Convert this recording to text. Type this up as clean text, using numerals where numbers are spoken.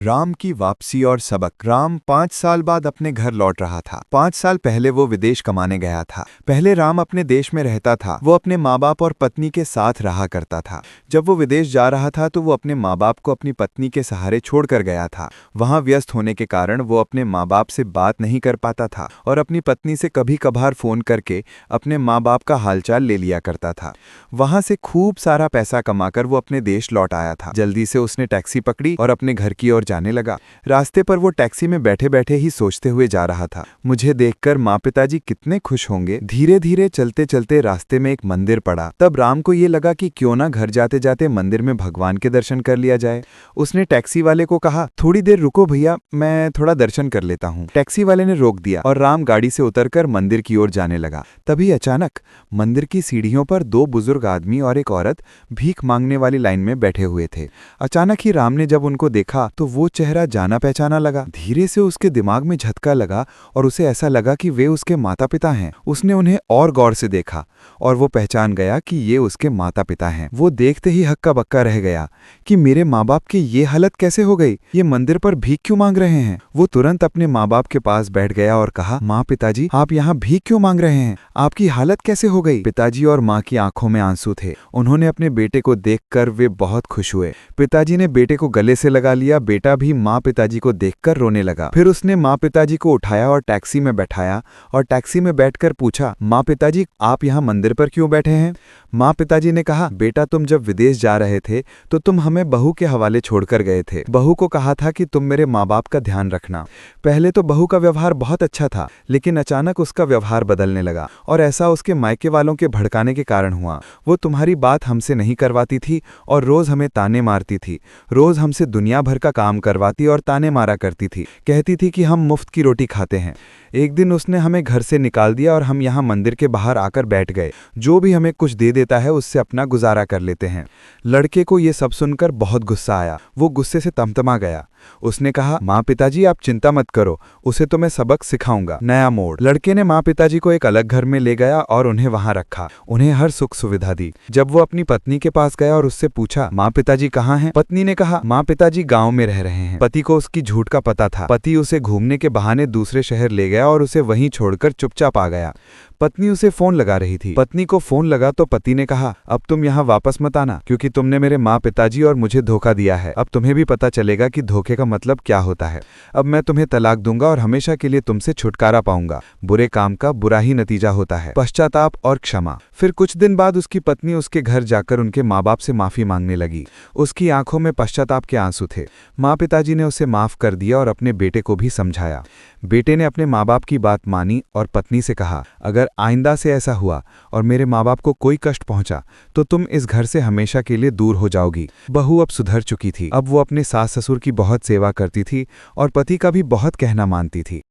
राम की वापसी और सबक। राम 5 साल बाद अपने घर लौट रहा था। 5 साल पहले वो विदेश कमाने गया था। पहले राम अपने देश में रहता था। वो अपने माँ बाप और पत्नी के साथ रहा करता था। जब वो विदेश जा रहा था तो वो अपने माँ बाप को अपनी पत्नी के सहारे छोड़कर गया था। वहाँ व्यस्त होने के कारण वो अपने माँ बाप से बात नहीं कर पाता था और अपनी पत्नी से कभी कभार फोन करके अपने माँ बाप का हालचाल ले लिया करता था। वहाँ से खूब सारा पैसा कमाकर वो अपने देश लौट आया था। जल्दी से उसने टैक्सी पकड़ी और अपने घर की ओर जाने लगा। रास्ते पर वो टैक्सी में बैठे बैठे ही सोचते हुए जा रहा था, मुझे देखकर माँ पिताजी कितने खुश होंगे। धीरे धीरे चलते चलते रास्ते में एक मंदिर पड़ा। तब राम को ये लगा कि क्यों ना घर जाते जाते मंदिर में भगवान के दर्शन कर लिया जाए। उसने टैक्सी वाले को कहा, थोड़ी देर रुको भैया, मैं थोड़ा दर्शन कर लेता हूँ। टैक्सी वाले ने रोक दिया और राम गाड़ी से उतरकर मंदिर की ओर जाने लगा। तभी अचानक मंदिर की सीढ़ियों पर दो बुजुर्ग आदमी और एक औरत भीख मांगने वाली लाइन में बैठे हुए थे। अचानक ही राम ने जब उनको देखा तो वो चेहरा जाना पहचाना लगा। धीरे से उसके दिमाग में झटका लगा और उसे ऐसा लगा कि वे उसके माता पिता हैं। उसने उन्हें और गौर से देखा और वो पहचान गया कि ये उसके माता पिता हैं। वो देखते ही हक्का बक्का रह गया कि मेरे माँ बाप की ये हालत कैसे हो गई, ये मंदिर पर भीख क्यों मांग रहे हैं। वो तुरंत अपने माँ बाप के पास बैठ गया और कहा, माँ पिताजी आप यहाँ भीख क्यों मांग रहे हैं, आपकी हालत कैसे हो गई। पिताजी और माँ की आंखों में आंसू थे। उन्होंने अपने बेटे को देखकर वे बहुत खुश हुए। पिताजी ने बेटे को गले से लगा लिया। बेटा भी माँ पिताजी को देखकर रोने लगा। फिर उसने माँ पिताजी को उठाया और टैक्सी में बैठाया और टैक्सी में बैठकर पूछा, माँ पिताजी आप यहाँ मंदिर पर क्यों बैठे हैं। माँ पिताजी ने कहा, बेटा तुम जब विदेश जा रहे थे तो तुम हमें बहू के हवाले छोड़कर गए थे। बहू को कहा था कि तुम मेरे माँ बाप का ध्यान रखना। पहले तो बहू का व्यवहार बहुत अच्छा था, लेकिन अचानक उसका व्यवहार बदलने लगा और ऐसा उसके मायके वालों के भड़काने के कारण हुआ। वो तुम्हारी बात हमसे नहीं करवाती थी और रोज हमें ताने मारती थी। रोज हमसे दुनिया भर का काम करवाती और ताने मारा करती थी। कहती थी कि हम मुफ्त की रोटी खाते हैं। एक दिन उसने हमें घर से निकाल दिया और हम यहाँ मंदिर के बाहर आकर बैठ गए। जो भी हमें कुछ दे देता है उससे अपना गुजारा कर लेते हैं। लड़के को ये सब सुनकर बहुत गुस्सा आया। वो गुस्से से तमतमा गया। उसने कहा, माँ पिताजी आप चिंता मत करो, उसे तो मैं सबक सिखाऊंगा। नया मोड़। लड़के ने माँ पिताजी को एक अलग घर में ले गया और उन्हें वहां रखा। उन्हें हर सुख सुविधा दी। जब वो अपनी पत्नी के पास गया और उससे पूछा, माँ पिताजी कहाँ हैं? पत्नी ने कहा, माँ पिताजी गाँव में रह रहे हैं। पति को उसकी झूठ का पता था। पति उसे घूमने के बहाने दूसरे शहर ले गया और उसे वहीं छोड़कर चुपचाप आ गया। पत्नी उसे फोन लगा रही थी। पत्नी को फोन लगा तो पति ने कहा, अब तुम यहाँ वापस मत आना, क्योंकि तुमने मेरे माँ पिताजी और मुझे धोखा दिया है। अब तुम्हें भी पता चलेगा कि धोखे का मतलब क्या होता है। अब मैं तुम्हें तलाक दूंगा और हमेशा के लिए तुमसे छुटकारा पाऊंगा। बुरे काम का बुरा ही नतीजा होता है। पश्चाताप और क्षमा। फिर कुछ दिन बाद उसकी पत्नी उसके घर जाकर उनके माँ बाप से माफी मांगने लगी। उसकी आंखों में पश्चाताप के आंसू थे। माँ पिताजी ने उसे माफ कर दिया और अपने बेटे को भी समझाया। बेटे ने अपने माँ बाप की बात मानी और पत्नी से कहा, अगर आइंदा से ऐसा हुआ और मेरे माँ बाप को कोई कष्ट पहुंचा तो तुम इस घर से हमेशा के लिए दूर हो जाओगी। बहू अब सुधर चुकी थी। अब वो अपने सास ससुर की बहुत सेवा करती थी और पति का भी बहुत कहना मानती थी।